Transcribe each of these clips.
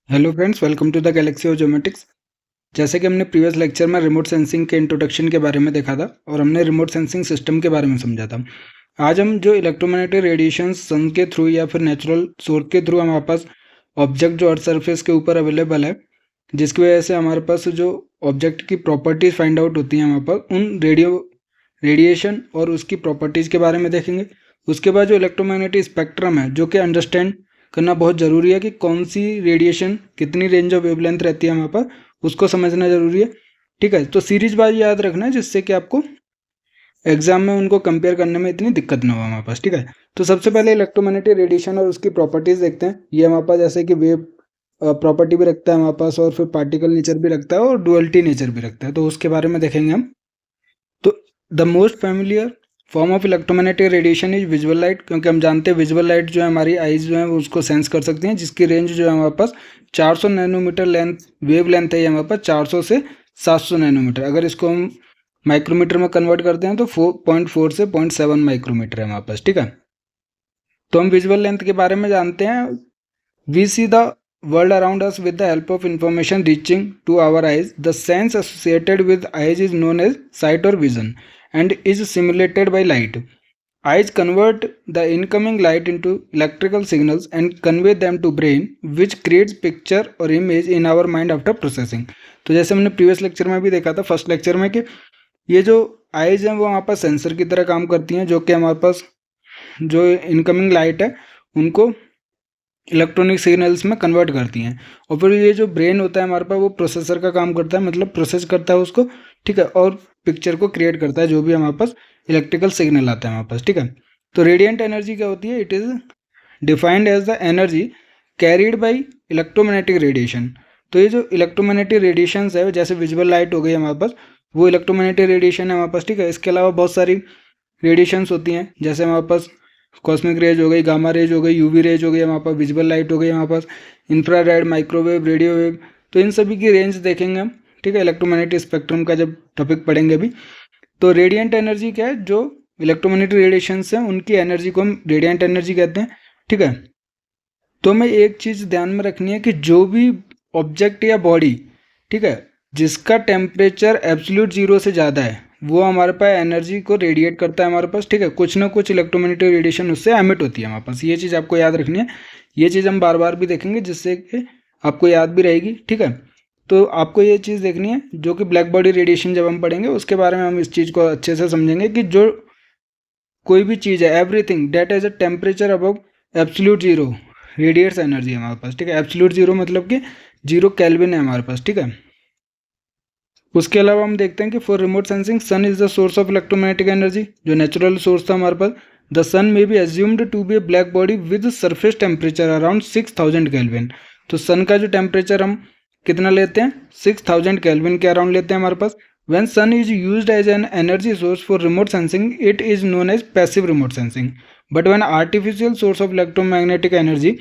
Hello friends, welcome to the galaxy of geomatics. जैसे कि हमने प्रीवियस लेक्चर में रिमोट सेंसिंग के इंट्रोडक्शन के बारे में देखा था और हमने रिमोट सेंसिंग सिस्टम के बारे में समझा था। आज हम जो इलेक्ट्रोमैग्नेटिक रेडिएशन सन के थ्रू या फिर नेचुरल सोर्स के थ्रू हमारे पास ऑब्जेक्ट जो अर्थ सरफेस के ऊपर अवेलेबल है, जिसकी वजह से हमारे पास जो ऑब्जेक्ट की प्रॉपर्टीज फाइंड आउट होती हैं हमारे पास, उन रेडिएशन और उसकी प्रॉपर्टीज़ के बारे में देखेंगे। उसके बाद जो इलेक्ट्रोमैग्नेटिक स्पेक्ट्रम है, जो कि अंडरस्टैंड करना बहुत ज़रूरी है कि कौन सी रेडिएशन कितनी रेंज ऑफ वेवलेंथ रहती है हमारे पास, उसको समझना ज़रूरी है। ठीक है, तो सीरीज वाइज याद रखना है, जिससे कि आपको एग्जाम में उनको कंपेयर करने में इतनी दिक्कत ना हो हमारे पास। ठीक है, तो सबसे पहले इलेक्ट्रोमैग्नेटिक रेडिएशन और उसकी प्रॉपर्टीज़ देखते हैं। ये हमारे पास जैसे कि वेव प्रॉपर्टी भी रखता है हमारे पास, और फिर पार्टिकल नेचर भी रखता है और डुअलिटी नेचर भी रखता है, तो उसके बारे में देखेंगे हम। तो the most familiar form of electromagnetic radiation is visual light, क्योंकि हम जानते हैं विजुअल लाइट जो है हमारी आईज जो है वो उसको सेंस कर सकती हैं, जिसकी रेंज जो है हमारे पास 400 नैनोमीटर लेंथ वेव लेंथ है। हमारे पास 400 से 700 नैनोमीटर, अगर इसको हम माइक्रोमीटर में कन्वर्ट करते हैं तो 4.4 से 0.7 माइक्रोमीटर है हमारे पास। ठीक है, तो हम विजुअल लेंथ के बारे में जानते हैं। We see the world around us with the help of information reaching to our eyes. The sense associated with eyes is known as sight or vision and is simulated by light. Eyes convert the incoming light into electrical signals and convey them to brain, which creates picture or image in our mind after processing. तो जैसे हमने previous lecture में भी देखा था, first lecture में, कि ये जो आइज हैं वो हमारे पास सेंसर की तरह काम करती हैं, जो कि हमारे पास जो इनकमिंग लाइट है उनको इलेक्ट्रॉनिक सिग्नल्स में कन्वर्ट करती हैं। और फिर ये जो ब्रेन होता है हमारे पास, वो प्रोसेसर का काम करता है, मतलब प्रोसेस करता है उसको। ठीक है, और पिक्चर को क्रिएट करता है, जो भी हमारे पास इलेक्ट्रिकल सिग्नल आता है हमारे पास। ठीक है, तो रेडिएंट एनर्जी क्या होती है? It is defined as the energy carried by electromagnetic radiation. तो ये जो इलेक्ट्रोमैग्नेटिक रेडिएशंस है, जैसे विजुअल लाइट हो गई हमारे पास, वो इलेक्ट्रोमैग्नेटिक रेडिएशन है हमारे पास। ठीक है, इसके अलावा बहुत सारी रेडिएशंस होती हैं, जैसे हमारे पास कॉस्मिक रेज हो गई, गामा रेज हो गई, यूवी रेज हो गई, हमारे पास विजुअल लाइट हो गई, हमारे पास इंफ्रारेड, माइक्रोवेव, रेडियो वेव। तो इन सभी की रेंज देखेंगे हम। ठीक है, इलेक्ट्रोमैग्नेटिक स्पेक्ट्रम का जब टॉपिक पढ़ेंगे अभी। तो रेडिएंट एनर्जी क्या है? जो इलेक्ट्रोमैग्नेटिक रेडिएशंस हैं उनकी एनर्जी को हम रेडिएंट एनर्जी कहते हैं। ठीक है, तो हमें एक चीज़ ध्यान में रखनी है कि जो भी ऑब्जेक्ट या बॉडी, ठीक है, जिसका टेम्परेचर एब्सोल्यूट जीरो से ज़्यादा है, वो हमारे पास एनर्जी को रेडिएट करता है हमारे पास। ठीक है, कुछ ना कुछ इलेक्ट्रोमैग्नेटिक रेडिएशन उससे एमिट होती है हमारे पास। ये चीज़ आपको याद रखनी है। ये चीज़ हम बार बार भी देखेंगे, जिससे कि आपको याद भी रहेगी। ठीक है, तो आपको ये चीज़ देखनी है, जो कि ब्लैक बॉडी रेडिएशन जब हम पढ़ेंगे उसके बारे में हम इस चीज़ को अच्छे से समझेंगे, कि जो कोई भी चीज़ है, everything that has a temperature above absolute zero radiates energy है हमारे पास। ठीक है, एब्सोल्यूट जीरो मतलब कि 0 केल्विन है हमारे पास। ठीक है, उसके अलावा हम देखते हैं कि for remote sensing sun is the source of electromagnetic energy. जो नेचुरल सोर्स था हमारे पास, the sun may be assumed to be a black body with surface temperature around 6000 kelvin. तो सन का जो टेम्परेचर हम कितना लेते हैं? 6000 केल्विन के अराउंड लेते हैं हमारे पास। When sun is used as an energy source for remote sensing, it is known as passive remote sensing. But when artificial source of electromagnetic energy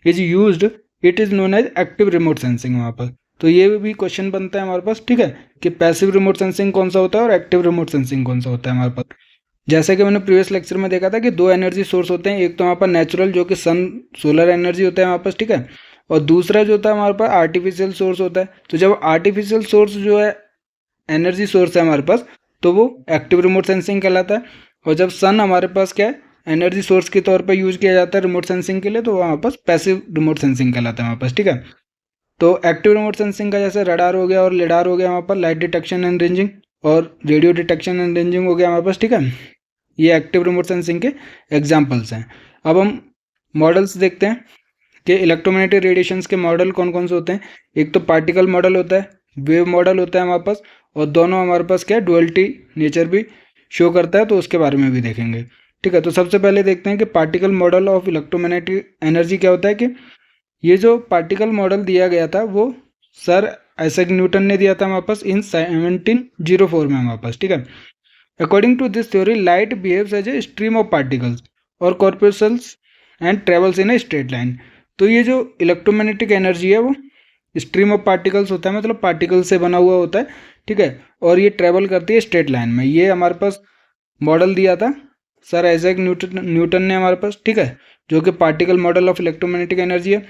is used, it is known as active remote sensing वहाँ पर। तो ये भी question बनता है हमारे पास। ठीक है, कि पैसिव रिमोट सेंसिंग कौन सा होता है और एक्टिव रिमोट सेंसिंग कौन सा होता है हमारे पास। जैसे कि मैंने प्रीवियस लेक्चर में देखा था कि दो एनर्जी सोर्स होते हैं। एक तो हमारे पास नेचुरल, जो कि सन सोलर एनर्जी होता है हमारे पास। ठीक है, और दूसरा जो होता है हमारे पास आर्टिफिशियल सोर्स होता है। तो जब आर्टिफिशियल सोर्स जो है एनर्जी सोर्स है हमारे पास, तो वो एक्टिव रिमोट सेंसिंग कहलाता है। और जब सन हमारे पास क्या है, एनर्जी सोर्स के तौर पर यूज किया जाता है रिमोट सेंसिंग के लिए, तो हमारे पास पैसिव रिमोट सेंसिंग कहलाता है हमारे पास। ठीक है, तो एक्टिव रिमोट सेंसिंग का जैसे रडार हो गया और लिडार हो गया हमारे पास, लाइट डिटेक्शन एंड रेंजिंग, और रेडियो डिटेक्शन एंड रेंजिंग हो गया हमारे पास। ठीक है, ये एक्टिव रिमोट सेंसिंग के एग्जाम्पल्स हैं। अब हम मॉडल्स देखते हैं कि इलेक्ट्रोमैग्नेटिक रेडिएशंस के मॉडल कौन कौन से होते हैं। एक तो पार्टिकल मॉडल होता है, वेव मॉडल होता है हमारे पास, और दोनों हमारे पास क्या है, डुअलिटी नेचर भी शो करता है, तो उसके बारे में भी देखेंगे। ठीक है, तो सबसे पहले देखते हैं कि particle model of electromagnetic energy क्या होता है। कि ये जो पार्टिकल मॉडल दिया गया था वो सर आइजैक न्यूटन ने दिया था हमारे पास इन 1704 में हमारे पास। ठीक है, according to this theory light behaves as a stream of particles और corpuscles and travels in a straight line. तो ये जो इलेक्ट्रोमैग्नेटिक एनर्जी है वो स्ट्रीम ऑफ पार्टिकल्स होता है, मतलब पार्टिकल से बना हुआ होता है। ठीक है, और ये ट्रेवल करती है स्ट्रेट लाइन में। ये हमारे पास मॉडल दिया था सर आइजैक न्यूटन ने हमारे पास। ठीक है, जो कि particle model of electromagnetic energy है।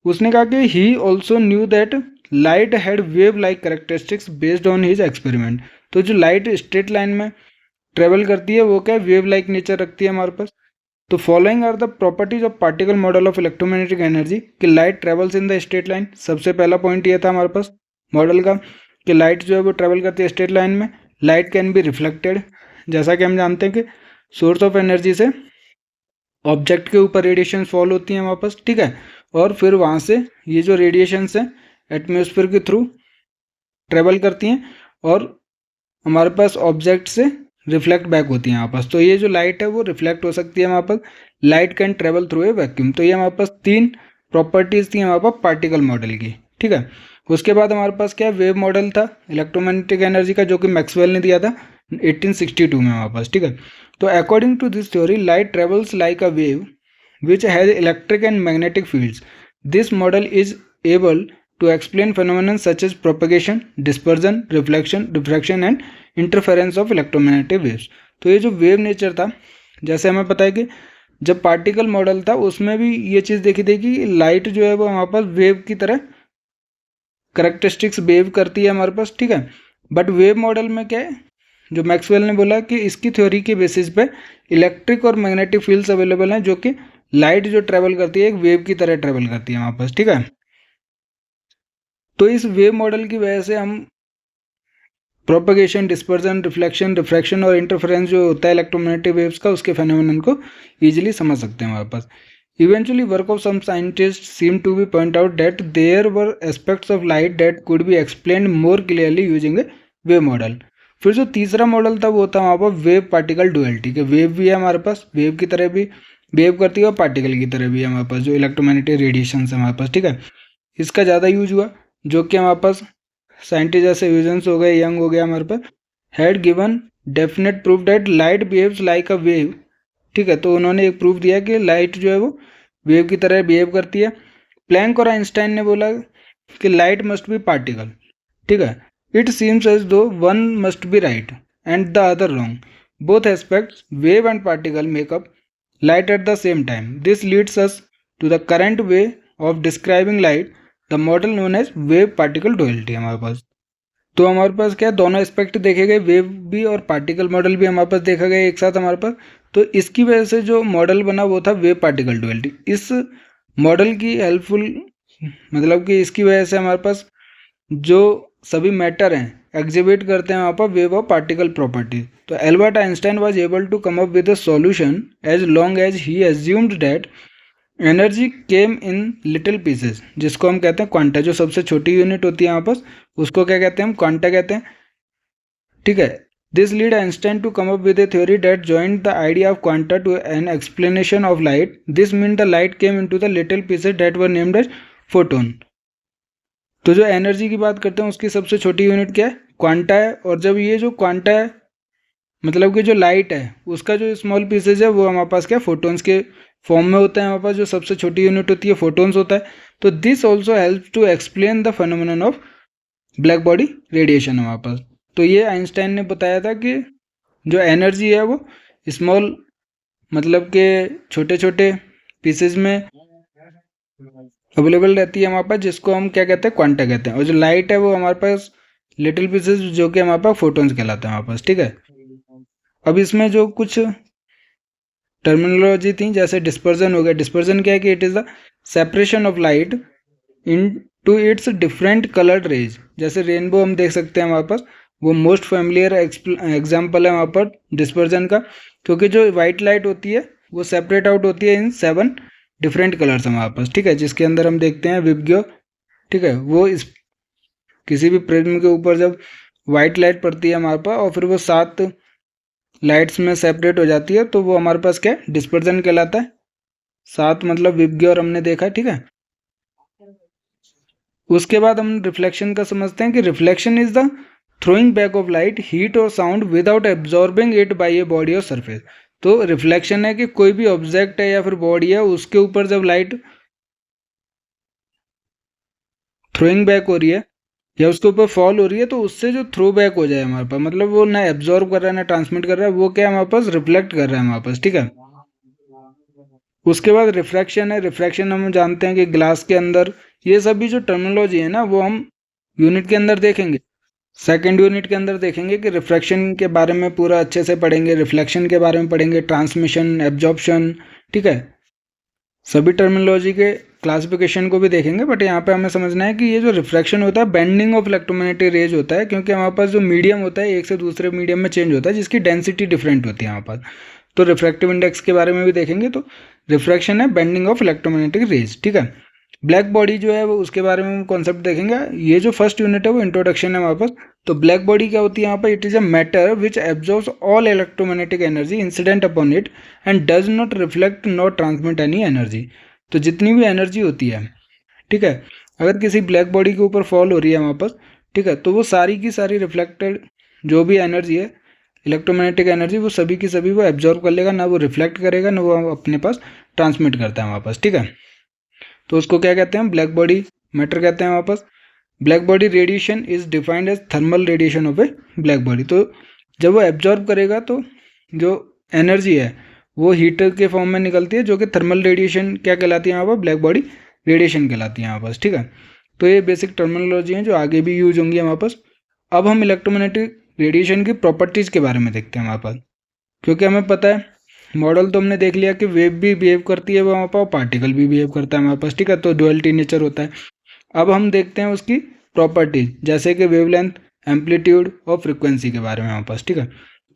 उसने कहा कि he also knew that light had wave like characteristics based on his experiment. तो जो लाइट स्ट्रेट लाइन में ट्रेवल करती है वो क्या वेव लाइक नेचर रखती है हमारे पास। तो following are the properties of particle model of electromagnetic energy कि light travels in the straight line. सबसे पहला पॉइंट ये था हमारे पास मॉडल का कि लाइट जो है वो ट्रेवल करती है स्ट्रेट लाइन में। लाइट कैन बी रिफ्लेक्टेड, जैसा कि हम जानते हैं कि सोर्स ऑफ एनर्जी से ऑब्जेक्ट के ऊपर रेडिएशन फॉल होती हैं वापस, ठीक है, और फिर वहाँ से ये जो रेडिएशंस हैं एटमॉस्फेयर के थ्रू ट्रेवल करती हैं और हमारे पास ऑब्जेक्ट से रिफ्लेक्ट बैक होती है हमारे पास। तो ये जो लाइट है वो रिफ्लेक्ट हो सकती है हमारे पास। Light can travel through a vacuum. तो ये हमारे पास 3 प्रॉपर्टीज थी हमारे पास पार्टिकल मॉडल की, ठीक है। उसके बाद हमारे पास क्या वेव मॉडल था इलेक्ट्रोमैग्नेटिक एनर्जी का, जो कि मैक्सवेल ने दिया था 1862 में हमारे पास, ठीक है। तो according to this theory light travels like a wave which has electric and magnetic fields. This model is able to explain phenomena such as propagation, dispersion, reflection, diffraction and interference of electromagnetic waves. तो ये जो wave nature था, जैसे हमें पता है कि जब पार्टिकल मॉडल था उसमें भी ये चीज़ देखी थी कि लाइट जो है वो हमारे पास वेव की तरह करेक्टरिस्टिक्स वेव करती है हमारे पास, ठीक है। बट वेव मॉडल में क्या है, जो मैक्सवेल ने बोला कि इसकी थ्योरी के बेसिस पे इलेक्ट्रिक और मैग्नेटिक फील्ड्स अवेलेबल हैं जो कि लाइट जो ट्रेवल करती है एक वेव की तरह ट्रेवल करती है हमारे पास, ठीक है। तो इस वेव मॉडल की वजह से हम प्रोपगेशन, डिस्पर्जन, रिफ्लेक्शन, रिफ्रैक्शन और इंटरफेरेंस जो होता है इलेक्ट्रोमैग्नेटिक वेव्स का, उसके फेनोमेनन को ईजिली समझ सकते हैं हमारे पास। Eventually, work of some scientists seem to be point out that there were aspects of light that could be explained more clearly using a wave model. फिर जो तीसरा मॉडल था वो था वहाँ पर वेव पार्टिकल डुअलिटी के वेव भी है हमारे पास, वेव की तरह भी वेव करती है और पार्टिकल की तरह भी है हमारे पास जो इलेक्ट्रोमैग्नेटिक रेडिएशन है हमारे पास, ठीक है। इसका ज़्यादा यूज हुआ जो कि हमारे पास साइंटिस्ट जैसे ह्यूजेंस हो गए, यंग हो गया हमारे पास, had given definite proof that light behaves like a wave, ठीक है। तो उन्होंने एक प्रूफ दिया कि लाइट जो है वो वेव की तरह बिहेव करती है। प्लैंक और आइंस्टाइन ने बोला कि लाइट मस्ट बी पार्टिकल, ठीक है। इट सीम्स एज दो one must be right and the other wrong, both aspects wave and particle makeup light at the same time. This leads us to the current way of describing light, the model known as wave particle duality हमारे पास। तो हमारे पास क्या दोनों aspect देखे गए, wave भी और पार्टिकल मॉडल भी हमारे पास देखा गया एक साथ हमारे पास। तो इसकी वजह से जो मॉडल बना वो था वेव पार्टिकल डुअलिटी। इस मॉडल की हेल्पफुल मतलब कि इसकी वजह से हमारे पास जो सभी मैटर हैं एग्जिबिट करते हैं वहाँ पर वेव और पार्टिकल प्रॉपर्टी। तो Albert Einstein was able to come up with a solution as long as he assumed that energy came in little pieces, जिसको हम कहते हैं क्वांटा। जो सबसे छोटी यूनिट होती है यहाँ पर उसको क्या कहते हैं, हम क्वांटा कहते हैं, ठीक है। This lead Einstein to come up with a theory that joined the idea of quanta to an explanation of light. This mean the light came into the little pieces that were named as photon. तो जो energy की बात करते हैं उसकी सबसे छोटी unit क्या है, क्वांटा है। और जब ये जो क्वांटा है मतलब कि जो लाइट है उसका जो स्मॉल पीसेज है वो हमारे पास क्या फोटोन्स के फॉर्म में होता है हमारे पास, जो सबसे छोटी यूनिट होती है फोटोन्स होता है। तो this also help to explain the phenomenon of black body radiation हमारे पास। तो ये आइंस्टाइन ने बताया था कि जो एनर्जी है वो स्मॉल मतलब के छोटे छोटे पीसेज में अवेलेबल रहती है हमारे पास, जिसको हम क्या कहते हैं क्वांटा कहते हैं। और जो लाइट है वो हमारे पास लिटिल पीसेस जो कि हमारे पास फोटोन्स कहलाते हैं हमारे पास, ठीक है। अब इसमें जो कुछ टर्मिनोलॉजी थी जैसे डिस्पर्जन हो गया। डिस्पर्जन क्या है कि it is the separation of light into its different coloured rays. जैसे रेनबो हम देख सकते हैं हमारे पास, वो मोस्ट फेमिलियर एग्जाम्पल है वहाँ पर डिस्पर्जन का, क्योंकि जो वाइट लाइट होती है वो सेपरेट आउट होती है इन 7 डिफरेंट कलर्स हमारे पास, ठीक है। जिसके अंदर हम देखते हैं विबग्यो, ठीक है, वो इस किसी भी प्रिज्म के ऊपर जब वाइट लाइट पड़ती है हमारे पास और फिर वो 7 लाइट्स में सेपरेट हो जाती है तो वो हमारे पास क्या डिस्पर्जन कहलाता है। 7 मतलब विबग्यो और हमने देखा, ठीक है। उसके बाद हम रिफ्लेक्शन का समझते हैं कि reflection is the throwing back of light, heat और sound without absorbing it by a body और सरफेस। तो रिफ्लेक्शन है कि कोई भी ऑब्जेक्ट है या फिर बॉडी है उसके ऊपर जब लाइट थ्रोइंग बैक हो रही है या उसके ऊपर फॉल हो रही है तो उससे जो थ्रो बैक हो जाए हमारे पास, मतलब वो ना एब्जॉर्ब कर रहा है ना ट्रांसमिट कर रहा है, वो क्या हमारे पास रिफ्लेक्ट कर रहा है हमारे पास, ठीक है। उसके बाद रिफ्रैक्शन है। रिफ्रैक्शन हम जानते हैं कि ग्लास के अंदर, ये सभी जो टर्मिनोलॉजी है ना वो हम यूनिट के अंदर देखेंगे, सेकेंड यूनिट के अंदर देखेंगे कि रिफ्रैक्शन के बारे में पूरा अच्छे से पढ़ेंगे, रिफ्लेक्शन के बारे में पढ़ेंगे, ट्रांसमिशन, एब्जॉर्प्शन, ठीक है, सभी टर्मिनोलॉजी के क्लासिफिकेशन को भी देखेंगे। बट यहाँ पे हमें समझना है कि ये जो रिफ्रैक्शन होता है बेंडिंग ऑफ इलेक्ट्रोमैग्नेटिक रेज होता है, क्योंकि हमारे पास जो मीडियम होता है एक से दूसरे मीडियम में चेंज होता है जिसकी डेंसिटी डिफरेंट होती है हमारे पास। तो रिफ्रैक्टिव इंडेक्स के बारे में भी देखेंगे। तो रिफ्रैक्शन है बेंडिंग ऑफ इलेक्ट्रोमैग्नेटिक रेज, ठीक है। ब्लैक बॉडी जो है वो उसके बारे में कॉन्सेप्ट देखेंगे। ये जो फर्स्ट यूनिट है वो इंट्रोडक्शन है हमारे पास। तो ब्लैक बॉडी क्या होती है यहाँ पर? It is a matter which absorbs all electromagnetic energy incident upon it and does not reflect not transmit any energy. तो जितनी भी एनर्जी होती है, ठीक है, अगर किसी ब्लैक बॉडी के ऊपर फॉल हो रही है हमारे पास, ठीक है, तो वो सारी की सारी रिफ्लेक्टेड जो भी एनर्जी है, इलेक्ट्रोमैग्नेटिक एनर्जी, वो सभी की सभी वो एब्जॉर्ब कर लेगा, ना वो रिफ्लेक्ट करेगा ना वो अपने पास ट्रांसमिट करता है हमारे पास, ठीक है। तो उसको क्या कहते हैं? ब्लैक बॉडी मैटर कहते हैं हमारे पास। Black body radiation is defined as thermal radiation of a black body. तो जब वो एब्जॉर्ब करेगा तो जो एनर्जी है वो हीटर के फॉर्म में निकलती है, जो कि थर्मल रेडिएशन क्या कहलाती है यहाँ पर? ब्लैक बॉडी रेडिएशन कहलाती है यहाँ पास, ठीक है। तो ये बेसिक टर्मिनोलॉजी हैं जो आगे भी यूज होंगी हमारे पास। अब हम इलेक्ट्रोमैग्नेटिक रेडिएशन की प्रॉपर्टीज़ के बारे में देखते हैं हमारे पास, क्योंकि हमें पता है मॉडल तो हमने देख लिया कि वेव भी बिहेव करती है वहाँ पर, पार्टिकल भी बिहेव करता है हमारे पास, ठीक है। तो डुअलिटी नेचर होता है। अब हम देखते हैं उसकी प्रॉपर्टीज, जैसे कि वेवलेंथ, एम्पलीट्यूड और फ्रिक्वेंसी के बारे में हमारे पास, ठीक है।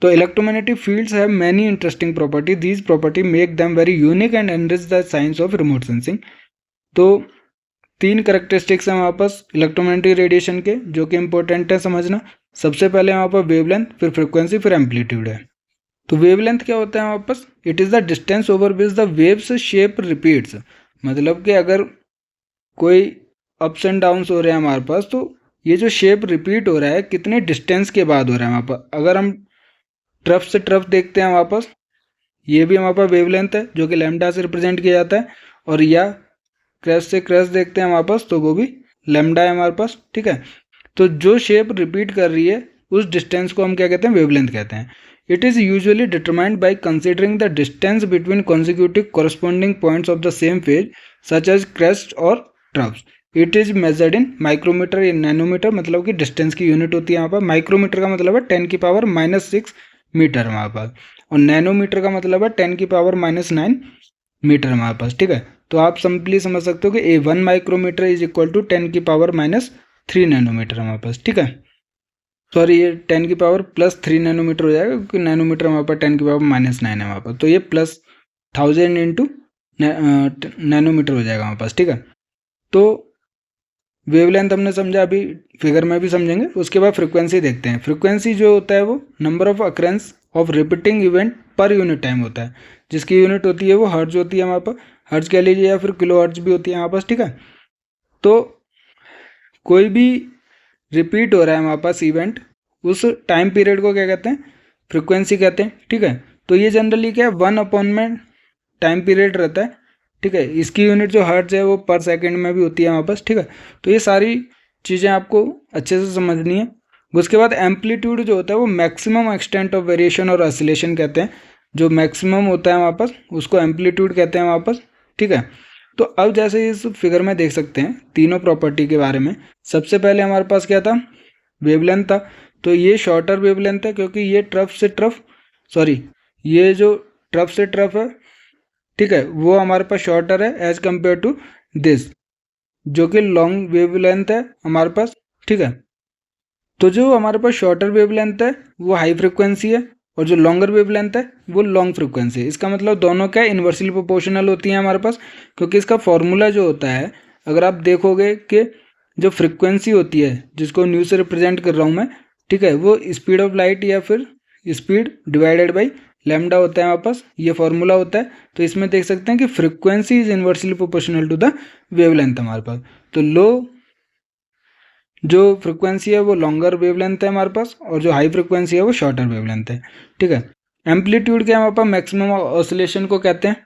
तो electromagnetic fields have many interesting property, these property make them very unique and enrich the science of remote sensing. तो 3 करेक्टरिस्टिक्स हैं हमारे पास इलेक्ट्रोमैग्नेटिक रेडिएशन के, जो कि इंपॉर्टेंट है समझना। सबसे पहले हमारे पास वेवलेंथ, फिर फ्रिक्वेंसी, फिर एम्पलीट्यूड है। तो वेवलेंथ क्या होता है हमारे पास? It is the distance over which the wave's shape repeats. मतलब कि अगर कोई अप्स एंड डाउन्स हो रहे हैं हमारे पास, तो ये जो शेप रिपीट हो रहा है कितने डिस्टेंस के बाद हो रहा है हमारे पास। अगर हम ट्रफ से ट्रफ देखते हैं हमारे पास, ये भी हमारे पास वेवलेंथ है जो कि लैम्डा से रिप्रेजेंट किया जाता है, और या क्रस्ट से क्रस्ट देखते हैं हमारे पास तो वो भी लैम्डा है हमारे पास, ठीक है। तो जो शेप रिपीट कर रही है उस डिस्टेंस को हम क्या कहते हैं? वेवलेंथ कहते हैं। It is usually determined by considering the distance between consecutive corresponding points of the same phase such as crest और troughs. It is measured in micrometer या नैनोमीटर, मतलब कि डिस्टेंस की यूनिट होती है यहाँ पर। माइक्रोमीटर का मतलब है 10⁻⁻6 मीटर हमारे पास, और नैनोमीटर का मतलब है 10⁻⁹ मीटर हमारे पास, ठीक है। तो आप सिंपली समझ सकते हो कि A1 micrometre is equal to 10⁻³ nanometre हमारे पास, ठीक है। सॉरी, ये 10⁻+3 नैनोमीटर हो जाएगा, क्योंकि नैनोमीटर हमारे पास 10⁻⁹ है हमारे पास, तो ये प्लस 1000 इंटू नैनोमीटर हो जाएगा हमारे पास, ठीक है। तो वेवलेंथ हमने समझा, अभी फिगर में भी समझेंगे। उसके बाद फ्रिक्वेंसी देखते हैं। फ्रिक्वेंसी जो होता है वो number of occurrence of repeating event per unit time होता है, जिसकी यूनिट होती है वो हर्ट्ज होती है हमारे पास, हर्ट्ज कह लीजिए या फिर किलो हर्ट्ज भी होती है हमारे पास, ठीक है। तो कोई भी रिपीट हो रहा है हमारे पास इवेंट, उस टाइम पीरियड को क्या कहते हैं? फ्रिक्वेंसी कहते हैं, ठीक है। तो ये जनरली क्या है? 1 में टाइम पीरियड रहता है, ठीक है। इसकी यूनिट जो हर्ट्ज है वो पर सेकंड में भी होती है हमारे पास, ठीक है। तो ये सारी चीज़ें आपको अच्छे से समझनी है। उसके बाद एम्पलीट्यूड जो होता है वो मैक्सिमम एक्सटेंट ऑफ वेरिएशन और ऑसिलेशन कहते हैं। जो मैक्सिमम होता है हमारे पास उसको एम्पलीट्यूड कहते हैं हमारे पास, ठीक है। तो अब जैसे इस फिगर में देख सकते हैं तीनों प्रॉपर्टी के बारे में। सबसे पहले हमारे पास क्या था? वेवलेंथ था। तो ये शॉर्टर वेवलेंथ है, क्योंकि ये ट्रफ से ट्रफ, सॉरी, ये जो ट्रफ से ट्रफ है, ठीक है, वो हमारे पास शॉर्टर है एज कम्पेयर टू दिस, जो कि लॉन्ग वेवलेंथ है हमारे पास, ठीक है। तो जो हमारे पास शॉर्टर वेवलेंथ है वो हाई फ्रिक्वेंसी है, और जो लॉन्गर वेवलेंथ है वो लॉन्ग फ्रिक्वेंसी है। इसका मतलब दोनों क्या इन्वर्सली प्रोपोर्शनल होती हैं हमारे पास, क्योंकि इसका फॉर्मूला जो होता है, अगर आप देखोगे कि जो फ्रिक्वेंसी होती है जिसको न्यू से रिप्रेजेंट कर रहा हूँ मैं, ठीक है, वो स्पीड ऑफ लाइट या फिर स्पीड डिवाइडेड बाई लैम्डा होता है हमारे पास, ये फॉर्मूला होता है। तो इसमें देख सकते हैं कि frequency is inversely proportional to the wavelength हमारे पास। तो लो जो फ्रिक्वेंसी है वो लॉन्गर वेवलेंथ है हमारे पास, और जो हाई फ्रिक्वेंसी है वो शॉर्टर वेवलेंथ है, ठीक है। एम्पलीट्यूड क्या हमारे पास? मैक्सिमम ऑसिलेशन को कहते हैं।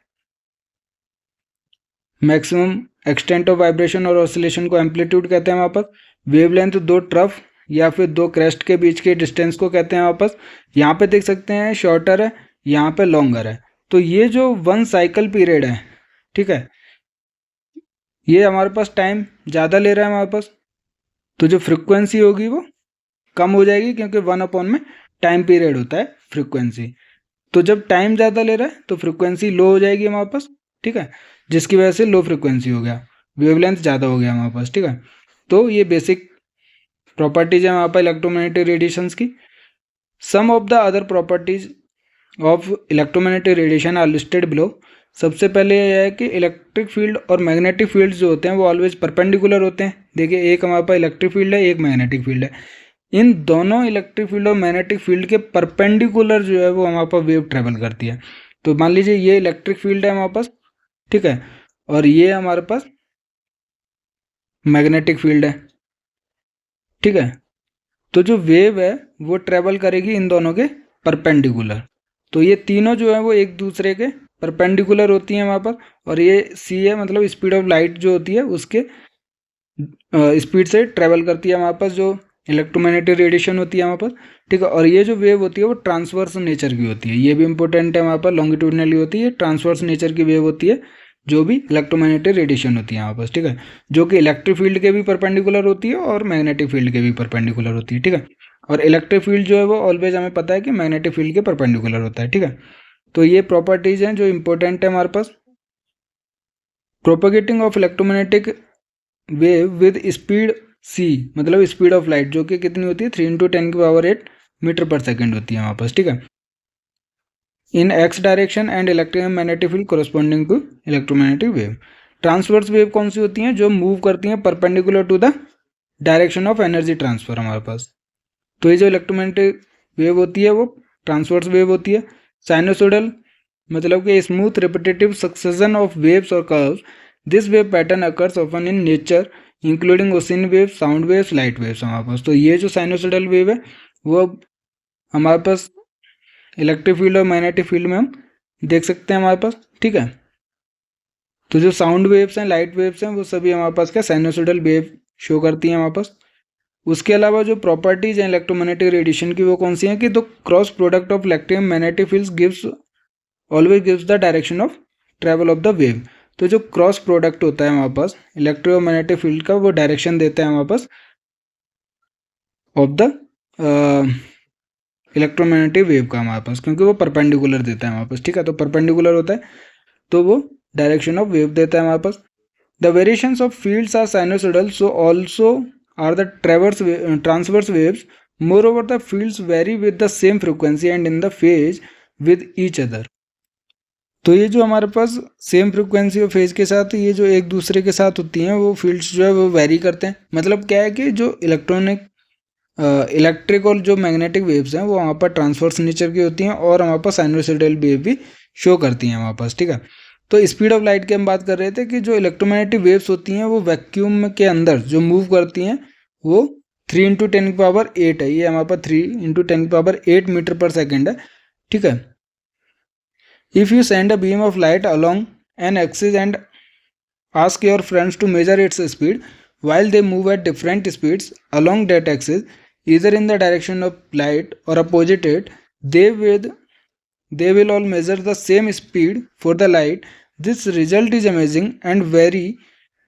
मैक्सिमम एक्सटेंट ऑफ वाइब्रेशन और ऑसिलेशन को एम्पलीट्यूड कहते हैं हमारे पास। वेवलेंथ दो ट्रफ या फिर दो क्रेस्ट के बीच के डिस्टेंस को कहते हैं हमारे पास। यहाँ पे देख सकते हैं शॉर्टर है, यहाँ पे लॉन्गर है। तो ये जो 1 साइकिल पीरियड है ठीक है। ये हमारे पास टाइम ज़्यादा ले रहा है हमारे पास, तो जो फ्रिक्वेंसी होगी वो कम हो जाएगी, क्योंकि 1 में टाइम पीरियड होता है फ्रिक्वेंसी। तो जब टाइम ज़्यादा ले रहा है तो फ्रिक्वेंसी लो हो जाएगी हमारे पास, ठीक है, जिसकी वजह से लो फ्रिक्वेंसी हो गया, वेवलेंथ ज़्यादा हो गया हमारे पास, ठीक है। तो ये बेसिक प्रॉपर्टीज है हमारे पास इलेक्ट्रोमैग्नेटिक रेडिएशंस की। Some of the other properties of electromagnetic radiation are listed below. सबसे पहले यह है कि इलेक्ट्रिक फील्ड और मैग्नेटिक फील्ड जो होते हैं वो ऑलवेज परपेंडिकुलर होते हैं। देखिए, एक हमारे पास इलेक्ट्रिक फील्ड है, एक मैग्नेटिक फील्ड है। इन दोनों इलेक्ट्रिक फील्ड और मैग्नेटिक फील्ड के परपेंडिकुलर जो है वो हमारे पास वेव ट्रेवल करती है। तो मान लीजिए ये इलेक्ट्रिक फील्ड है हमारे पास, ठीक है, और ये हमारे पास मैग्नेटिक फील्ड है, ठीक है। तो जो वेव है वो ट्रेवल करेगी इन दोनों के परपेंडिकुलर। तो ये तीनों जो है वो एक दूसरे के परपेंडिकुलर होती हैं हमारे पास, और ये सी है, मतलब स्पीड ऑफ लाइट जो होती है उसके स्पीड से ट्रेवल करती है हमारे पास जो इलेक्ट्रोमैग्नेटिक रेडिएशन होती है हमारे पास, ठीक है। और ये जो वेव होती है वो ट्रांसवर्स नेचर की होती है, ये भी इंपॉर्टेंट है हमारे पास, लॉन्गिट्यूडनली होती है, ट्रांसवर्स नेचर की वेव होती है जो भी इलेक्ट्रोमैग्नेटिक रेडिएशन होती है हमारे पास, ठीक है, जो कि इलेक्ट्रिक फील्ड के भी परपेंडिकुलर होती है और मैग्नेटिक फील्ड के भी परपेंडिकुलर होती है, ठीक है। और इलेक्ट्रिक फील्ड जो है वो ऑलवेज हमें पता है कि मैग्नेटिक फील्ड के परपेंडिकुलर होता है, ठीक है। तो ये प्रॉपर्टीज हैं जो इंपॉर्टेंट है हमारे पास। Propagating of electromagnetic wave with speed c, मतलब स्पीड ऑफ लाइट, जो कि कितनी होती है 3 × 10⁸ मीटर पर सेकेंड होती है हमारे पास, ठीक है, in X direction and electric magnetic field corresponding to electromagnetic wave. Transverse wave कौन सी होती हैं? जो मूव करती हैं perpendicular to the direction of energy transfer हमारे पास। तो ये जो इलेक्ट्रोमैग्नेटिक वेव होती है वो ट्रांसवर्स वेव होती है। साइनोसोडल मतलब कि smooth repetitive succession of waves और curves. This wave pattern occurs often in nature including ocean waves, sound waves, light waves हमारे पास। तो ये जो साइनोसोडल वेव है वो हमारे पास इलेक्ट्रिक फील्ड और मैग्नेटिक फील्ड में हम देख सकते हैं हमारे पास, ठीक है। तो जो साउंड वेव्स हैं, लाइट वेव्स हैं, वो सभी हमारे पास क्या साइनोसोडल वेव शो करती हैं हमारे पास। उसके अलावा जो प्रॉपर्टीज हैं इलेक्ट्रोमैग्नेटिक रेडिएशन की वो कौन सी हैं कि the cross product of electric magnetic fields gives always gives the direction of travel of the wave. तो जो क्रॉस प्रोडक्ट होता है हमारे पास इलेक्ट्रिक और मैग्नेटिक फील्ड का, वो डायरेक्शन देता है हमारे पास ऑफ द इलेक्ट्रोमैग्नेटिक वेव का हमारे पास, क्योंकि वो परपेंडिकुलर देता है हमारे पास, ठीक है। तो परपेंडिकुलर होता है तो वो डायरेक्शन ऑफ वेव देता है हमारे पास। The variations of fields are sinusoidal, so also are the transverse waves. Moreover the fields vary with the same frequency and in the phase with each other. तो ये जो हमारे पास same frequency और फेज के साथ ये जो एक दूसरे के साथ होती हैं वो फील्ड्स जो है वो वेरी करते हैं। मतलब क्या है कि जो इलेक्ट्रिक और जो मैग्नेटिक वेव्स हैं वो वहाँ पर ट्रांसवर्स नेचर की होती हैं और हमारे पास साइनोसोडल वेव भी शो करती हैं हमारे पास, ठीक है। तो स्पीड ऑफ लाइट की हम बात कर रहे थे कि जो इलेक्ट्रोमैग्नेटिक वेव्स होती हैं वो वैक्यूम के अंदर जो मूव करती हैं वो 3 × 10⁸ है। ये हमारे पास 3 × 10⁸ मीटर पर सेकेंड है, ठीक है। If you send a beam of light along an axis and ask your friends to measure its speed while they move at different speeds along that axis, either in the direction of light or opposite it, they will all measure the same speed for the light. This result is amazing and very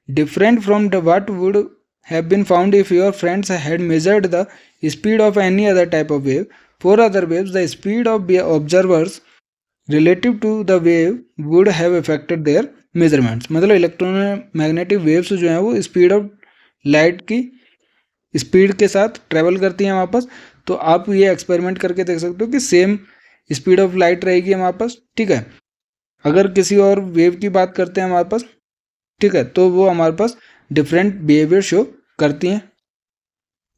different from what would have been found if your friends had measured the speed of any other type of wave. For other waves, the speed of observers relative to the wave would have affected their measurements. मतलब electromagnetic waves जो हैं वो speed of light की speed के साथ travel करती हैं हमारे पास। तो आप ये एक्सपेरिमेंट करके देख सकते हो कि सेम स्पीड ऑफ लाइट रहेगी हमारे पास, ठीक है। अगर किसी और वेव की बात करते हैं हमारे पास, ठीक है, तो वो हमारे पास डिफरेंट बिहेवियर शो करती हैं।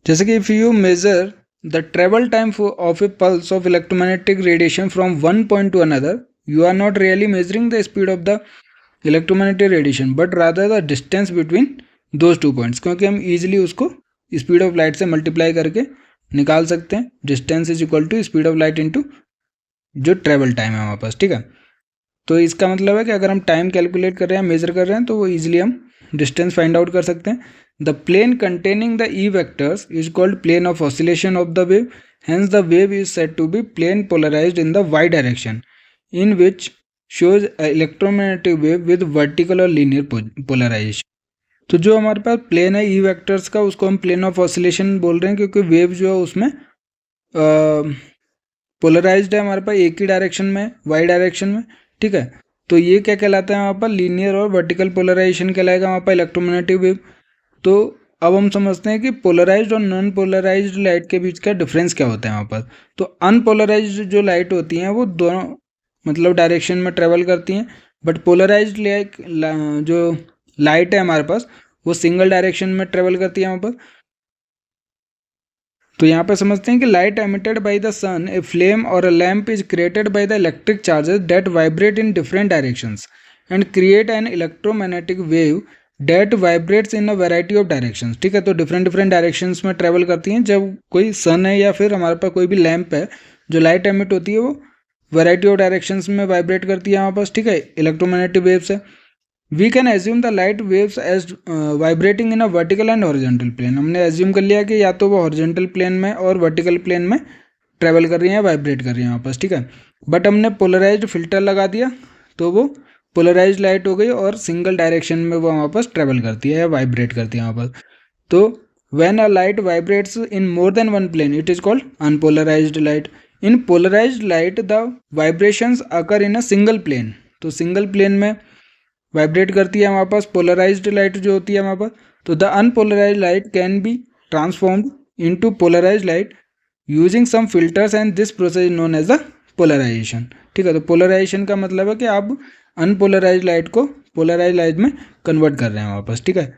जैसे कि if you measure the travel time of a pulse of electromagnetic radiation from one point to another, you are not really measuring the speed of the electromagnetic radiation but rather the distance between those 2 points, क्योंकि हम easily उसको speed of light से multiply करके निकाल सकते हैं। Distance is equal to speed of light into जो travel time है हमारे पास, ठीक है। तो इसका मतलब है कि अगर हम टाइम कैलकुलेट कर रहे हैं, मेजर कर रहे हैं, तो वो ईजिली हम डिस्टेंस फाइंड आउट कर सकते हैं। The plane containing the E vectors is called plane of oscillation of the wave. Hence, the wave is said to be plane polarized in the y direction, in which shows electromagnetic wave with vertical और linear polarization। तो जो हमारे पास plane है ई vectors का, उसको हम plane of oscillation बोल रहे हैं, क्योंकि वेव जो है उसमें पोलराइज्ड है हमारे पास एक ही डायरेक्शन में, वाई डायरेक्शन में, ठीक है। तो ये क्या कहलाता है वहाँ पर, लीनियर और वर्टिकल पोलराइजेशन कहलाएगा वहाँ पर इलेक्ट्रोमैग्नेटिक वेव। तो अब हम समझते हैं कि पोलराइज्ड और नॉन पोलराइज्ड लाइट के बीच का डिफरेंस क्या होता है वहाँ पर। तो अनपोलराइज्ड जो लाइट होती हैं वो दोनों मतलब डायरेक्शन में ट्रेवल करती हैं, बट पोलराइज्ड लाइट जो लाइट है हमारे पास वो सिंगल डायरेक्शन में ट्रेवल करती है वहाँ पर। तो यहाँ पे समझते हैं कि light emitted by the sun, a flame और a lamp is created by the electric charges that vibrate in different directions and create an electromagnetic wave that vibrates in a variety of directions. ठीक है, तो different different directions में travel करती हैं। जब कोई सन है या फिर हमारे पास कोई भी लैम्प है, जो लाइट एमिट होती है वो वैरायटी ऑफ डायरेक्शंस में वाइब्रेट करती है हमारे पास, ठीक है, इलेक्ट्रोमैग्नेटिक वेव्स है। We can assume the light waves as vibrating in a vertical and horizontal plane. हमने एज्यूम कर लिया कि या तो वो हॉरिजॉन्टल प्लेन में और वर्टिकल प्लेन में ट्रेवल कर रही हैं, वाइब्रेट कर रही हैं वापस, ठीक है। बट हमने पोलराइज्ड फिल्टर लगा दिया तो वो पोलराइज्ड लाइट हो गई और सिंगल डायरेक्शन में वो वापस ट्रेवल करती है या वाइब्रेट करती है वापस। तो when a light vibrates in more than one plane it is called unpolarised light. In polarised light the vibrations occur in a single plane. तो सिंगल प्लेन में वाइब्रेट करती है हमारे पास पोलराइज्ड लाइट जो होती है हमारे पास। तो the unpolarised light can be transformed into polarised light using some filters and this process known as the polarisation. ठीक है, तो पोलराइजेशन का मतलब है कि आप अनपोलराइज्ड लाइट को पोलराइज्ड लाइट में कन्वर्ट कर रहे हैं हमारे पास, ठीक है,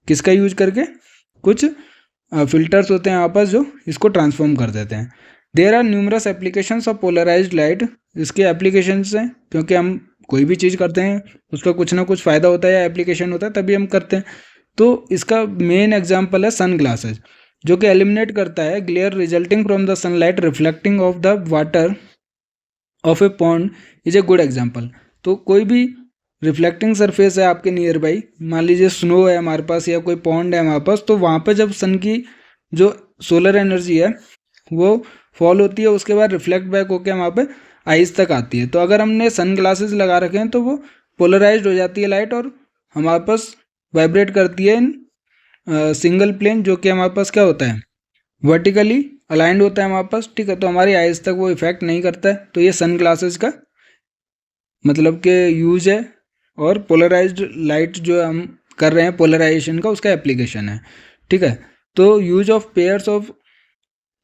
किसका यूज करके, कुछ फिल्टर्स होते हैं हमारे पास जो इसको ट्रांसफॉर्म कर देते हैं। There are numerous applications of polarised light. इसके एप्लीकेशंस हैं, क्योंकि हम कोई भी चीज़ करते हैं उसका कुछ ना कुछ फ़ायदा होता है या एप्लीकेशन होता है तभी हम करते हैं। तो इसका मेन एग्जांपल है सन ग्लासेस, जो कि एलिमिनेट करता है glare resulting from the sunlight reflecting of the water of A pond is a good example. तो कोई भी रिफ्लेक्टिंग सरफेस है आपके नियर बाई, मान लीजिए स्नो है हमारे पास या कोई पॉन्ड है हमारे पास, तो वहाँ पे जब सन की जो सोलर एनर्जी है वो फॉल होती है, उसके बाद रिफ्लेक्ट बैक होकर वहाँ पे आइस तक आती है। तो अगर हमने सन ग्लासेस लगा रखे हैं तो वो पोलराइज्ड हो जाती है लाइट और हमारे पास वाइब्रेट करती है इन सिंगल प्लेन, जो कि हमारे पास क्या होता है, वर्टिकली अलाइंड होता है हमारे पास, ठीक है। तो हमारी आइस तक वो इफेक्ट नहीं करता है। तो ये सन ग्लासेस का मतलब के यूज है, और पोलराइज्ड लाइट जो हम कर रहे हैं पोलराइजेशन का, उसका एप्लीकेशन है, ठीक है। तो use of pairs of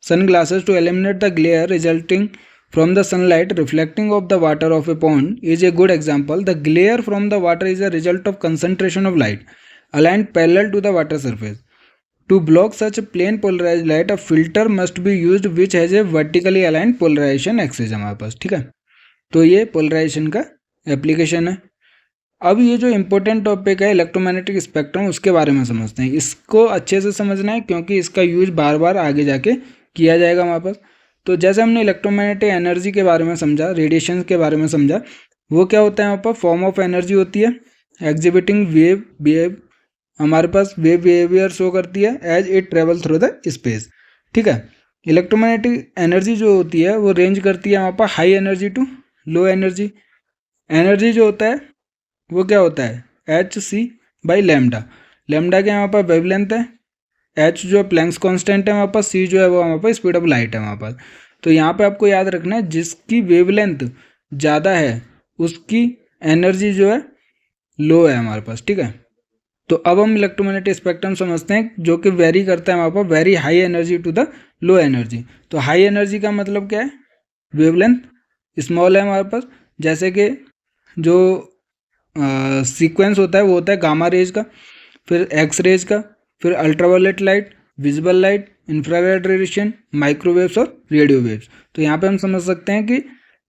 sunglasses to eliminate the glare resulting from the sunlight reflecting off the water of a pond is a good example. The glare from the water is a result of concentration of light aligned parallel to the water surface. To block such a plane polarized light, a filter must be used which has a vertically aligned polarization axis हमारे पास, ठीक है। तो ये polarisation का application है। अब ये जो इम्पोर्टेंट टॉपिक है इलेक्ट्रोमैग्नेटिक स्पेक्ट्रम, उसके बारे में समझते हैं। इसको अच्छे से समझना है क्योंकि इसका यूज बार बार आगे जाके किया जाएगा हमारे पास। तो जैसे हमने इलेक्ट्रोमैग्नेटिक एनर्जी के बारे में समझा, रेडिएशन के बारे में समझा, वो क्या होता है हमारे पास, फॉर्म ऑफ एनर्जी होती है एग्जिबिटिंग वेव हमारे पास वेव बिहेवियर शो करती है as it travel through the space, ठीक है। इलेक्ट्रोमैग्नेटिक एनर्जी जो होती है वो रेंज करती है हमारे पास high energy to low energy. Energy जो होता है वो क्या होता है, h c by lambda. Lambda के हमारे पास वेवलेंथ है, एच जो है प्लैंक्स कांस्टेंट है हमारे पास, सी जो है वो हमारे पास स्पीड ऑफ लाइट है हमारे पास। तो यहाँ पे आपको याद रखना है जिसकी वेवलेंथ ज़्यादा है उसकी एनर्जी जो है लो है हमारे पास, ठीक है। तो अब हम इलेक्ट्रोमैग्नेटिक स्पेक्ट्रम समझते हैं जो कि वेरी करता है हमारे पास very high energy to the low energy. तो हाई एनर्जी का मतलब क्या है, वेवलेंथ स्मॉल है हमारे पास। जैसे कि जो सीक्वेंस होता है वो होता है गामा रेज का, फिर एक्स रेज का, फिर ultraviolet light, visible light, infrared radiation, microwaves और रेडियो वेव्स। तो यहाँ पे हम समझ सकते हैं कि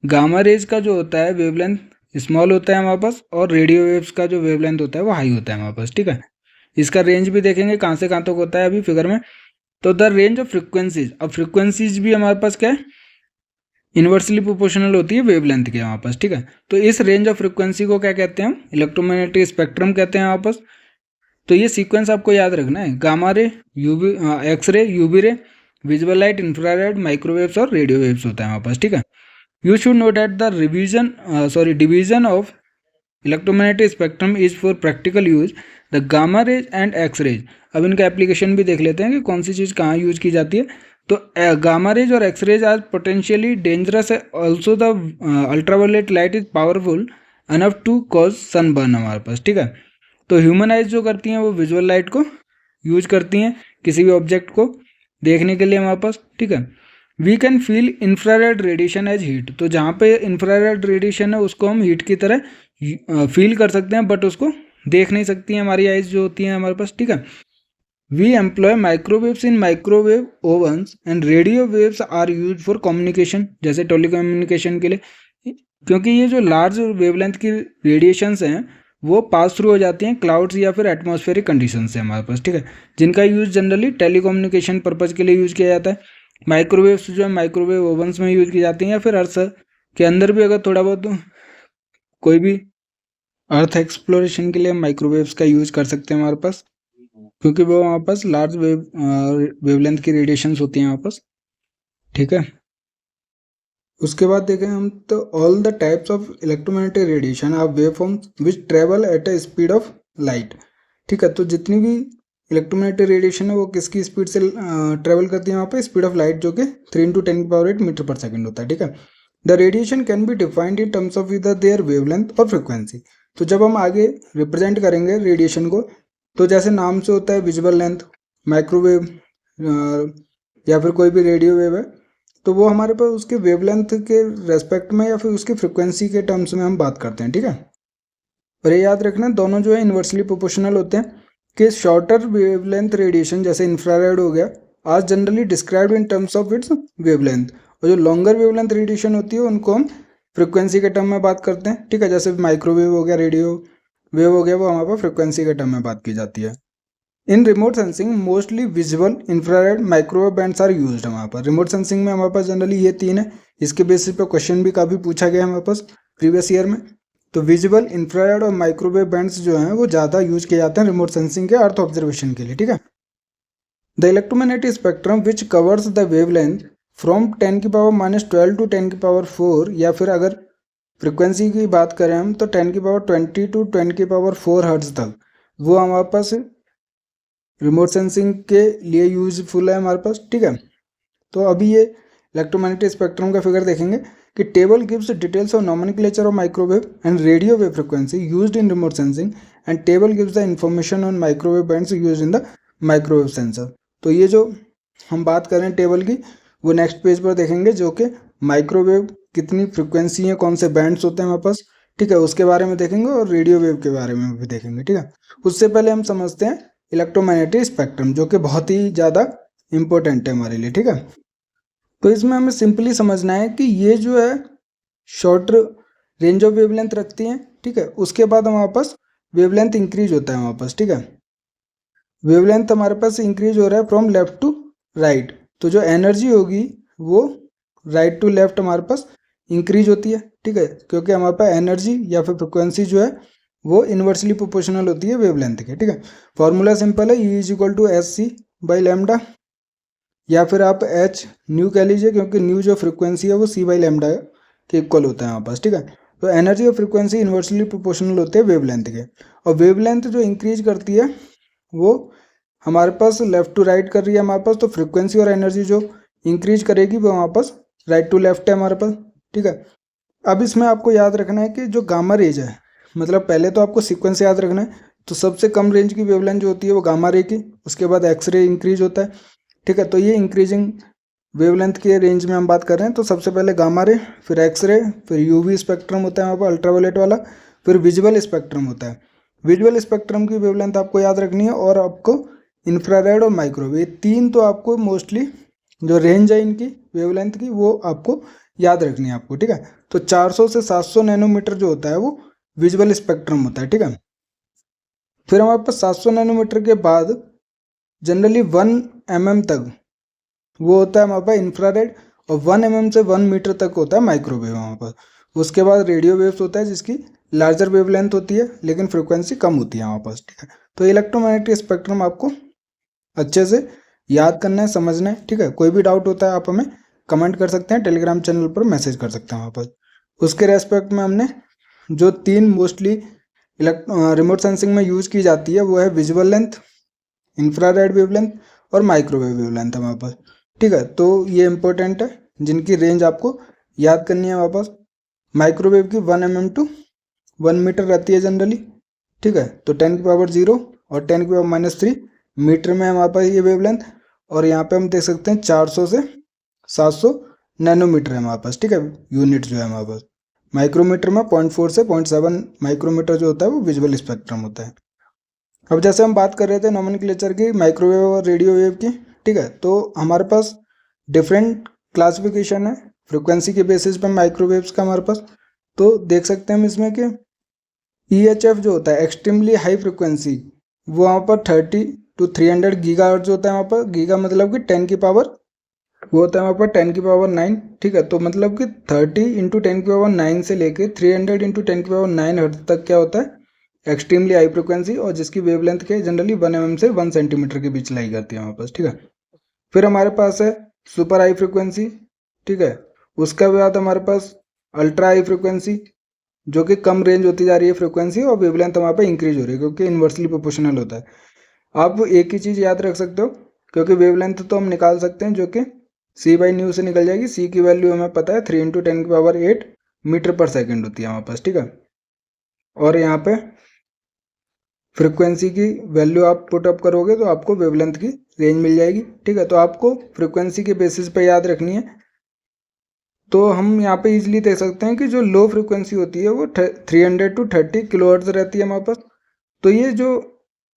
गामा रेज का जो होता है वेवलेंथ स्मॉल होता है हमारे पास, और रेडियो वेव्स का जो वेवलेंथ होता है वो हाई होता है हमारे पास, ठीक है। इसका रेंज भी देखेंगे कहाँ से कहाँ तक होता है अभी फिगर में। तो द रेंज ऑफ फ्रिक्वेंसीज, अब फ्रिक्वेंसीज भी हमारे पास क्या है, इन्वर्सली प्रोपोर्शनल होती है वेवलेंथ के हमारे पास, ठीक है। तो इस रेंज ऑफ फ्रिक्वेंसी को क्या कहते हैं हम, इलेक्ट्रोमैग्नेटिक स्पेक्ट्रम कहते हैं हमारे पास। तो ये सीक्वेंस आपको याद रखना है, gamma ray, UV, X ray, UV ray, visible light, infrared, microwaves और रेडियो वेव्स होता है हमारे पास, ठीक है। You should know that the division of electromagnetic spectrum is for practical use the gamma rays and X rays. अब इनका application भी देख लेते हैं कि कौन सी चीज़ कहाँ यूज की जाती है। तो गामा रेज और X rays are potentially dangerous है, also the ultraviolet light is powerful enough to cause sunburn हमारे पास, ठीक है। तो ह्यूमन आइज जो करती हैं वो विजुअल लाइट को यूज करती हैं किसी भी ऑब्जेक्ट को देखने के लिए हमारे पास, ठीक है। We can feel infrared radiation as heat, तो जहाँ पे इंफ्रारेड रेडिएशन है उसको हम हीट की तरह फील कर सकते हैं, बट उसको देख नहीं सकती हैं हमारी आइज जो होती हैं हमारे पास, ठीक है। We employ microwaves in microwave ovens and radio waves are use for communication, जैसे टेलीकम्युनिकेशन के लिए, क्योंकि ये जो लार्ज वेवलेंथ की रेडिएशंस हैं वो पास थ्रू हो जाती हैं क्लाउड्स या फिर एटमॉस्फेरिक कंडीशन से हमारे पास, ठीक है, जिनका यूज़ जनरली टेलीकम्युनिकेशन पर्पज़ के लिए यूज़ किया जाता है। माइक्रोवेव्स जो है माइक्रोवेव ओवन्स में यूज़ की जाती हैं या फिर अर्थ के अंदर भी अगर थोड़ा बहुत कोई भी अर्थ एक्सप्लोरेशन के लिए माइक्रोवेव्स का यूज़ कर सकते हैं हमारे पास, क्योंकि वो वहाँ पास लार्ज वेवलेंथ की रेडिएशंस होती हैं वहाँ पास, ठीक है। उसके बाद देखें हम तो all the types of electromagnetic radiation are wave forms which travel at a speed of light, ठीक है। तो जितनी भी इलेक्ट्रोमैग्नेटिक रेडिएशन है वो किसकी स्पीड से ट्रेवल करती है वहाँ पे, स्पीड ऑफ लाइट, जो कि 3 × 10⁸ मीटर पर सेकेंड होता है, ठीक है। The radiation can be defined in terms of इधर देयर वेवलेंथ और फ्रिक्वेंसी। तो जब हम आगे रिप्रेजेंट करेंगे रेडिएशन को, तो जैसे नाम से होता है विजुअल लेंथ, माइक्रोवेव या फिर कोई भी रेडियो वेव है, तो वो हमारे पास उसके वेवलेंथ के रेस्पेक्ट में या फिर उसकी फ्रिक्वेंसी के टर्म्स में हम बात करते हैं, ठीक है। और ये याद रखना दोनों जो है इन्वर्सली प्रोपोर्शनल होते हैं, कि शॉर्टर वेवलेंथ रेडिएशन जैसे इंफ्रारेड हो गया आज generally described in terms of its wavelength, और जो लॉन्गर वेवलेंथ रेडिएशन होती है उनको हम फ्रिक्वेंसी के टर्म में बात करते हैं, ठीक है। जैसे माइक्रोवेव हो गया, रेडियो वेव हो गया, वो हमारे पास फ्रिक्वेंसी के टर्म में बात की जाती है। In remote sensing mostly visual, infrared, microwave bands are used. हमारे पास रिमोट सेंसिंग में हमारे पास जनरली ये 3 है, इसके बेसिस पे क्वेश्चन भी काफ़ी पूछा गया हमारे पास प्रीवियस ईयर में। तो विजुअल, इंफ्रारेड और माइक्रोवेव बैंड्स जो हैं वो ज़्यादा यूज किए जाते हैं रिमोट सेंसिंग के अर्थ ऑब्जर्वेशन के लिए, ठीक है। The electromagnetic spectrum which covers the wavelength from 10⁻⁻12 to 10⁻4, या फिर अगर फ्रिक्वेंसी की बात करें हम तो 10⁻20 टू 10⁻4 हर्ट्ज तक, वो हमारे पास रिमोट सेंसिंग के लिए यूजफुल है हमारे पास, ठीक है। तो अभी ये इलेक्ट्रोमैग्नेटिक स्पेक्ट्रम का फिगर देखेंगे कि table gives details of nomenclature of microwave and radio wave frequency used in remote sensing and table gives the information on microwave bands used in the microwave sensor. तो ये जो हम बात कर रहे हैं टेबल की, वो नेक्स्ट पेज पर देखेंगे, जो कि माइक्रोवेव कितनी फ्रिक्वेंसी है, कौन से बैंड्स होते हैं हमारे पास, ठीक है, उसके बारे में देखेंगे, और रेडियो वेव के बारे में भी देखेंगे, ठीक है। उससे पहले हम समझते हैं इलेक्ट्रोमैग्नेटिक स्पेक्ट्रम, जो कि बहुत ही ज़्यादा इंपॉर्टेंट है हमारे लिए, ठीक है। तो इसमें हमें सिंपली समझना है कि ये जो है शॉर्ट रेंज ऑफ वेवलेंथ रखती हैं, ठीक है। उसके बाद हमारे पास वेवलेंथ इंक्रीज होता है हमारे पास, ठीक है। वेवलेंथ हमारे पास इंक्रीज हो रहा है फ्रॉम लेफ्ट टू राइट, तो जो एनर्जी होगी वो राइट टू लेफ्ट हमारे पास इंक्रीज होती है, ठीक है, क्योंकि हमारे पास एनर्जी या फिर फ्रिक्वेंसी जो है वो इन्वर्सली प्रोपोर्शनल होती है वेवलेंथ के, ठीक है। फॉर्मूला सिंपल है, E=SC/λ, या फिर आप H न्यू कह लीजिए, क्योंकि न्यू जो फ्रिक्वेंसी है वो C/λ के इक्वल होता है हमारे पास, ठीक है। तो एनर्जी और फ्रिक्वेंसी इन्वर्सली प्रोपोर्शनल होते हैं वेवलेंथ के, और वेवलेंथ जो इंक्रीज करती है वो हमारे पास लेफ्ट टू राइट कर रही है हमारे पास, तो फ्रिक्वेंसी और एनर्जी जो इंक्रीज करेगी वो हमारे पास राइट टू लेफ्ट है हमारे पास, ठीक है। अब इसमें आपको याद रखना है कि जो गामा रेज है, मतलब पहले तो आपको सीक्वेंस याद रखना है, तो सबसे कम रेंज की वेवलेंथ जो होती है वो गामा रे की, उसके बाद एक्सरे इंक्रीज होता है, ठीक है। तो ये इंक्रीजिंग वेवलेंथ के रेंज में हम बात कर रहे हैं, तो सबसे पहले गामा रे, फिर एक्सरे, फिर यूवी स्पेक्ट्रम होता है हमारे पास अल्ट्रावायलेट वाला, फिर विजुअल स्पेक्ट्रम होता है। विजुअल स्पेक्ट्रम की वेवलेंथ आपको याद रखनी है, और आपको इंफ्रारेड और माइक्रोवेव, ये 3 तो आपको मोस्टली जो रेंज है इनकी वेवलेंथ की वो आपको याद रखनी है आपको, ठीक है। तो 400 से 700 नैनोमीटर जो होता है वो विजुअल स्पेक्ट्रम होता है, ठीक है। फिर हमारे पास 700 नैनोमीटर के बाद जनरली 1 mm तक वो होता है हमारे पास इंफ्रारेड, और 1 mm से 1 मीटर तक होता है माइक्रोवेव हमारे पास। उसके बाद रेडियो वेव्स होता है जिसकी लार्जर वेवलेंथ होती है लेकिन फ्रिक्वेंसी कम होती है हमारे पास, ठीक है। तो इलेक्ट्रोमैग्नेटिक स्पेक्ट्रम आपको अच्छे से याद करना है, समझना है, ठीक है। कोई भी डाउट होता है आप हमें कमेंट कर सकते हैं, टेलीग्राम चैनल पर मैसेज कर सकते हैं वहाँ पर। उसके रेस्पेक्ट में हमने जो 3 मोस्टली रिमोट सेंसिंग में यूज़ की जाती है वो है विजुअल लेंथ, इंफ्रारेड वेवलेंथ और माइक्रोवेव वेवलेंथ है वहाँ पर। ठीक है, तो ये इंपॉर्टेंट है जिनकी रेंज आपको याद करनी है वापस। माइक्रोवेव की 1 mm टू 1 मीटर रहती है जनरली। ठीक है, तो 10 की पावर 0 और 10 की पावर -3 मीटर में है हमारे पास ये वेवलेंथ। और यहाँ पे हम देख सकते हैं 400 से 700 नैनोमीटर है हमारे पास। ठीक है, यूनिट जो है हमारे पास। माइक्रोमीटर में 0.4 से 0.7 माइक्रोमीटर जो होता है वो विजुअल स्पेक्ट्रम होता है। अब जैसे हम बात कर रहे थे नोमेनक्लेचर की, माइक्रोवेव और रेडियो वेव की। ठीक है, तो हमारे पास डिफरेंट क्लासिफिकेशन है फ्रिक्वेंसी के बेसिस पे माइक्रोवेव्स का हमारे पास। तो देख सकते हैं हम इसमें कि EHF जो होता है एक्सट्रीमली हाई फ्रिक्वेंसी, वो वहाँ पर 30 to 300 गीगाहर्ट्ज होता है वहाँ पर। गीगा मतलब कि 10 की पावर, वो होता है वहाँ पर 10 की पावर 9। ठीक है, तो मतलब कि 30 × 10 की पावर 9 से लेके 300 × 10 की पावर 9 हर्ट्ज तक क्या होता है एक्सट्रीमली हाई फ्रिक्वेंसी, और जिसकी वेवलेंथ के जनरली 1 mm से 1 सेंटीमीटर के बीच लाई करती है हमारे पास। ठीक है, फिर हमारे पास है सुपर हाई फ्रिक्वेंसी। ठीक है, उसका बाद हमारे पास अल्ट्रा हाई फ्रिक्वेंसी, जो कि कम रेंज होती जा रही है फ्रिक्वेंसी और वेवलेंथ हमारे पास इंक्रीज हो रही है क्योंकि इन्वर्सली प्रोपोर्शनल होता है। आप एक ही चीज़ याद रख सकते हो, क्योंकि वेवलेंथ तो हम निकाल सकते हैं जो कि C/ν से निकल जाएगी। C की वैल्यू हमें पता है 3 × 10 की पावर 8 मीटर पर सेकेंड होती है हमारे पास। ठीक है, और यहाँ पे फ्रिक्वेंसी की वैल्यू आप पुट अप करोगे तो आपको वेवलेंथ की रेंज मिल जाएगी। ठीक है, तो आपको फ्रिक्वेंसी के बेसिस पे याद रखनी है। तो हम यहाँ पे इजीली देख सकते हैं कि जो लो फ्रिक्वेंसी होती है वो 300 to 30 किलोहर्ट्ज रहती है हमारे पास। तो ये जो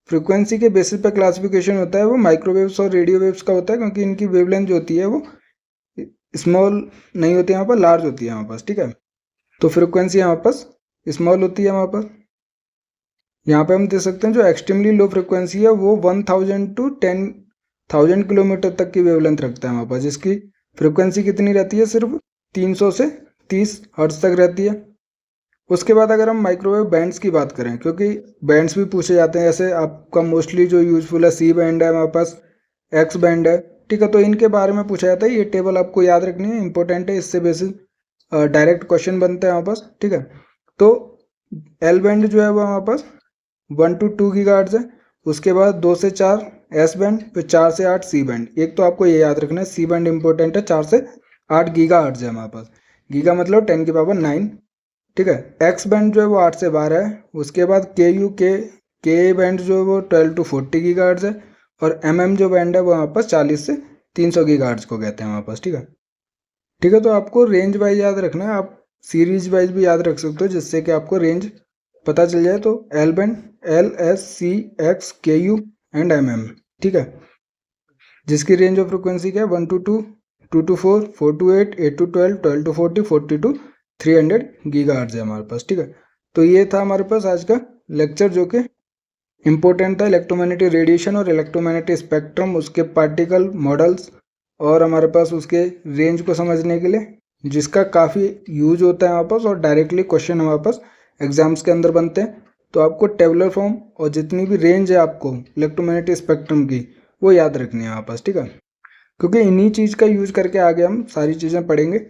फ्रिक्वेंसी के बेसिस पे क्लासिफिकेशन होता है वो माइक्रोवेव्स और रेडियो वेव्स का होता है, क्योंकि इनकी वेवलेंथ जो होती है वो स्मॉल नहीं होती है यहाँ पर, लार्ज होती है हमारे पास। ठीक है, तो फ्रिक्वेंसी हमारे पास स्मॉल होती है हमारे पास। यहाँ पे हम देख सकते हैं जो एक्सट्रीमली लो फ्रिक्वेंसी है वो 1000 to 10,000 किलोमीटर तक की वेवलेंथ रखता है हमारे पास, जिसकी फ्रिक्वेंसी कितनी रहती है सिर्फ 300 से 30 हर्ट्ज तक रहती है। उसके बाद अगर हम माइक्रोवेव बैंड्स की बात करें, क्योंकि बैंड्स भी पूछे जाते हैं, जैसे आपका मोस्टली जो यूजफुल है C बैंड है हमारे पास, X बैंड है। ठीक है, तो इनके बारे में पूछा जाता है। ये टेबल आपको याद रखनी है, इंपॉर्टेंट है, इससे बेसिस डायरेक्ट क्वेश्चन बनते हैं हमारे पास। ठीक है, तो L बैंड जो है वो हमारे पास 1 to 2 गीगाहर्ट्ज है। उसके बाद 2 से 4 S बैंड, फिर 4 से 8 C बैंड। एक तो आपको ये याद रखना है C बैंड इंपॉर्टेंट है, 4 से 8 गीगाहर्ट्ज है हमारे पास। गीगा मतलब 10 की पावर 9। ठीक है, X बैंड जो है वो 8 से 12 है। उसके बाद के बैंड जो है वो 12 to 40 गीगाहर्ट्ज है। और MM जो बैंड है वो हमारे पास 40 से 300 गीगाहर्ट्ज को कहते हैं हमारे पास। ठीक है, ठीक है, तो आपको रेंज वाइज याद रखना है, आप सीरीज वाइज भी याद रख सकते हो जिससे कि आपको रेंज पता चल जाए। तो L band L, S, C, X, KU and MM। ठीक है, जिसकी रेंज ऑफ फ्रिक्वेंसी क्या है 1 to 2, 2 to 4, 4 to 8, 8 to 12, 12 to 40, 40 to 300 gigahertz है हमारे पास। ठीक है, तो ये था हमारे पास आज का लेक्चर जो कि इम्पोर्टेंट था, इलेक्ट्रोमैग्नेटिक रेडिएशन और इलेक्ट्रोमैग्नेटिक स्पेक्ट्रम, उसके पार्टिकल मॉडल्स और हमारे पास उसके रेंज को समझने के लिए, जिसका काफ़ी यूज होता है हमारे पास और डायरेक्टली क्वेश्चन हमारे पास एग्जाम्स के अंदर बनते हैं। तो आपको टेबुलर फॉर्म और जितनी भी रेंज है आपको इलेक्ट्रोमैग्नेटिक स्पेक्ट्रम की वो याद रखनी है हमारे पास। ठीक है, क्योंकि इन्हीं चीज़ का यूज़ करके आगे हम सारी चीज़ें पढ़ेंगे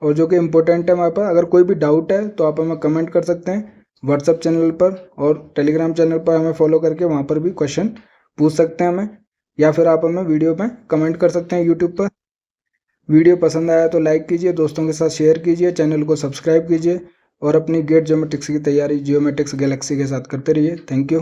और जो कि इम्पोर्टेंट है हमारे पास। अगर कोई भी डाउट है तो आप हमें कमेंट कर सकते हैं व्हाट्सएप चैनल पर, और टेलीग्राम चैनल पर हमें फॉलो करके वहाँ पर भी क्वेश्चन पूछ सकते हैं हमें, या फिर आप हमें वीडियो में कमेंट कर सकते हैं यूट्यूब पर। वीडियो पसंद आया तो लाइक कीजिए, दोस्तों के साथ शेयर कीजिए, चैनल को सब्सक्राइब कीजिए और अपनी गेट ज्योमेट्रिक्स की तैयारी जियोमेट्रिक्स गैलेक्सी के साथ करते रहिए। Thank you.